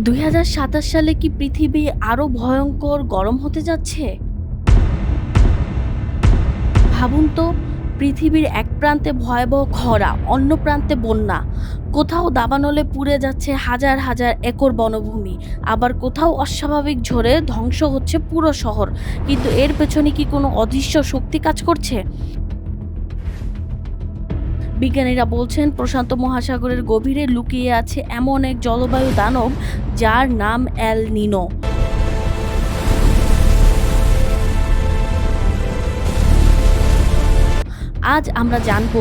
২০২৭ সালে কি পৃথিবী আরো ভয়ঙ্কর গরম হতে যাচ্ছে? ভাবুন তো, পৃথিবীর এক প্রান্তে ভয়াবহ খরা, অন্য প্রান্তে বন্যা। কোথাও দাবানলে পুড়ে যাচ্ছে হাজার হাজার একর বনভূমি, আবার কোথাও অস্বাভাবিক ঝড়ে ধ্বংস হচ্ছে পুরো শহর। কিন্তু এর পেছনে কি কোনো অদৃশ্য শক্তি কাজ করছে? বিজ্ঞানীরা বলছেন প্রশান্ত মহাসাগরের গভীরে লুকিয়ে আছে এমন এক জলবায়ু দানব যার নাম এল নিনো। আজ আমরা জানব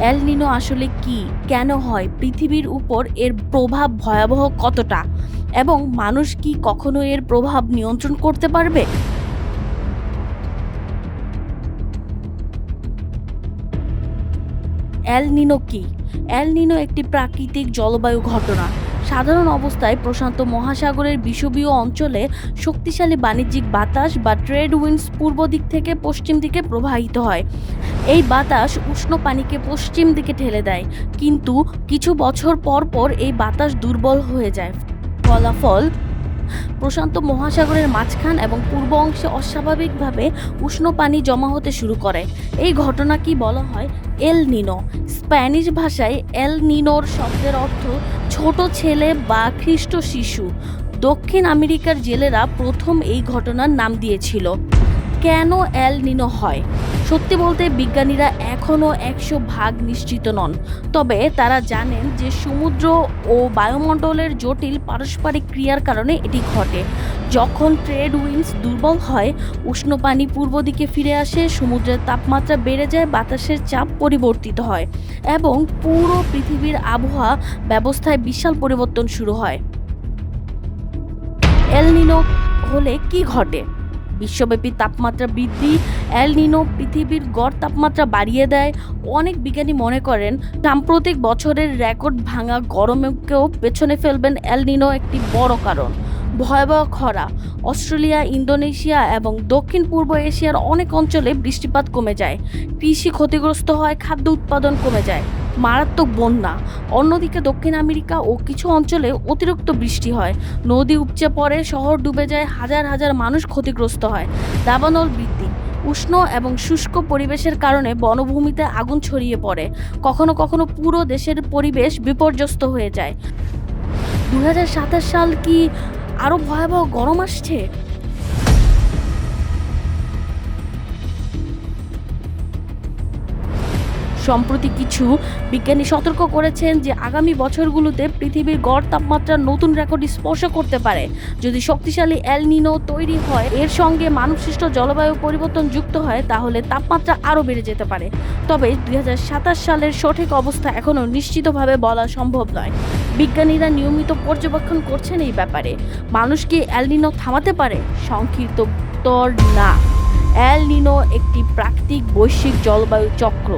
এল নিনো আসলে কি, কেন হয়, পৃথিবীর উপর এর প্রভাব ভয়াবহ কতটা, এবং মানুষ কি কখনো এর প্রভাব নিয়ন্ত্রণ করতে পারবে। এল নিনো কি? এল নিনো একটি প্রাকৃতিক জলবায়ু ঘটনা। সাধারণ অবস্থায় প্রশান্ত মহাসাগরের বিষুবীয় অঞ্চলে শক্তিশালী বাণিজ্যিক বাতাস বা ট্রেড উইন্ডস পূর্ব দিক থেকে পশ্চিম দিকে প্রবাহিত হয়। এই বাতাস উষ্ণ পানিকে পশ্চিম দিকে ঠেলে দেয়, কিন্তু কিছু বছর পর পর এই বাতাস দুর্বল হয়ে যায়। ফলাফল, প্রশান্ত মহাসাগরের মাঝখান এবং পূর্ব অংশে অস্বাভাবিকভাবে উষ্ণ পানি জমা হতে শুরু করে। এই ঘটনাকে বলা হয় এল নিনো। স্প্যানিশ ভাষায় এল নিনোর শব্দের অর্থ ছোট ছেলে বা খ্রিস্ট শিশু। দক্ষিণ আমেরিকার জেলেরা প্রথম এই ঘটনার নাম দিয়েছিল। কেন এল নিনো হয়? সত্যি বলতে বিজ্ঞানীরা এখনও ১০০% নিশ্চিত নন, তবে তারা জানেন যে সমুদ্র ও বায়ুমণ্ডলের জটিল পারস্পরিক ক্রিয়ার কারণে এটি ঘটে। যখন ট্রেড উইন্ডস দুর্বল হয়, উষ্ণ পানি পূর্ব দিকে ফিরে আসে, সমুদ্রের তাপমাত্রা বেড়ে যায়, বাতাসের চাপ পরিবর্তিত হয় এবং পুরো পৃথিবীর আবহাওয়া ব্যবস্থায় বিশাল পরিবর্তন শুরু হয়। এল নিনো হলে কি ঘটে? বিশ্বব্যাপী তাপমাত্রা বৃদ্ধি। এল নিনো পৃথিবীর গড় তাপমাত্রা বাড়িয়ে দেয়। অনেক বিজ্ঞানী মনে করেন সাম্প্রতিক বছরের রেকর্ড ভাঙা গরমকেও পেছনে ফেলবেন এল নিনো একটি বড় কারণ। ভয়াবহ খরা। অস্ট্রেলিয়া, ইন্দোনেশিয়া এবং দক্ষিণ পূর্ব এশিয়ার অনেক অঞ্চলে বৃষ্টিপাত কমে যায়। কৃষি ক্ষতিগ্রস্ত হয়, খাদ্য উৎপাদন কমে যায়। মারাত্মক বন্যা। অন্যদিকে দক্ষিণ আমেরিকা ও কিছু অঞ্চলে অতিরিক্ত বৃষ্টি হয়, নদী উপচে পড়ে, শহর ডুবে যায়, হাজার হাজার মানুষ ক্ষতিগ্রস্ত হয়। দাবানল বৃদ্ধি। উষ্ণ এবং শুষ্ক পরিবেশের কারণে বনভূমিতে আগুন ছড়িয়ে পড়ে, কখনো কখনো পুরো দেশের পরিবেশ বিপর্যস্ত হয়ে যায়। ২০২৭ সাল কি আরো ভয়াবহ গরম আসছে? সম্প্রতি কিছু বিজ্ঞানী সতর্ক করেছেন যে আগামী বছরগুলোতে পৃথিবীর গড় তাপমাত্রা নতুন রেকর্ড স্পর্শ করতে পারে। যদি শক্তিশালী এল নিনো তৈরি হয়, এর সঙ্গে মানবসৃষ্ট জলবায়ু পরিবর্তন যুক্ত হয়, তাহলে তাপমাত্রা আরও বেড়ে যেতে পারে। তবে ২০২৭ সালের সঠিক অবস্থা এখনও নিশ্চিতভাবে বলা সম্ভব নয়। বিজ্ঞানীরা নিয়মিত পর্যবেক্ষণ করছেন এই ব্যাপারে। মানুষ কি এল নিনো থামাতে পারে? সংক্ষিপ্ত উত্তর, না। এল নিনো একটি প্রাকৃতিক বৈশ্বিক জলবায়ু চক্র।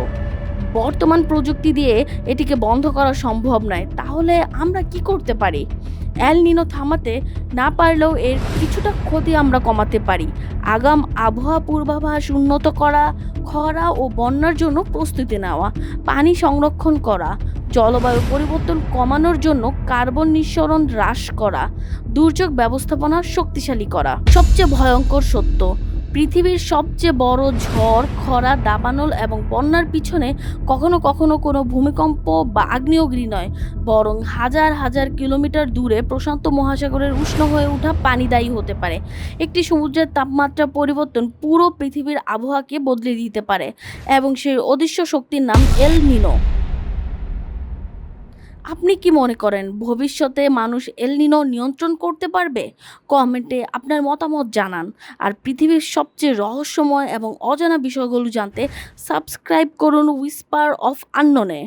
বর্তমান প্রযুক্তি দিয়ে এটিকে বন্ধ করা সম্ভব নয়। তাহলে আমরা কি করতে পারি? এল নিনো থামাতে না পারলেও এর কিছুটা ক্ষতি আমরা কমাতে পারি। আগাম আবহাওয়া পূর্বাভাস উন্নত করা, খরা ও বন্যার জন্য প্রস্তুতি নেওয়া, পানি সংরক্ষণ করা, জলবায়ু পরিবর্তন কমানোর জন্য কার্বন নিঃসরণ হ্রাস করা, দুর্যোগ ব্যবস্থাপনা শক্তিশালী করা। সবচেয়ে ভয়ঙ্কর সত্য, পৃথিবীর সবচেয়ে বড় ঝড়, খরা, দাবানল এবং বন্যার পিছনে কখনো কখনো কোনো ভূমিকম্প বা আগ্নেয়গিরি নয়, বরং হাজার হাজার কিলোমিটার দূরে প্রশান্ত মহাসাগরের উষ্ণ হয়ে ওঠা পানি দায়ী হতে পারে। একটি সমুদ্রের তাপমাত্রা পরিবর্তন পুরো পৃথিবীর আবহাওয়াকে বদলে দিতে পারে, এবং সেই অদৃশ্য শক্তির নাম এল নিনো। আপনি কি মনে করেন ভবিষ্যতে মানুষ এল নিনো নিয়ন্ত্রণ করতে পারবে? কমেন্টে আপনার মতামত জানান। আর পৃথিবীর সবচেয়ে রহস্যময় এবং অজানা বিষয়গুলো জানতে সাবস্ক্রাইব করুন হুইস্পার অফ আননোনে।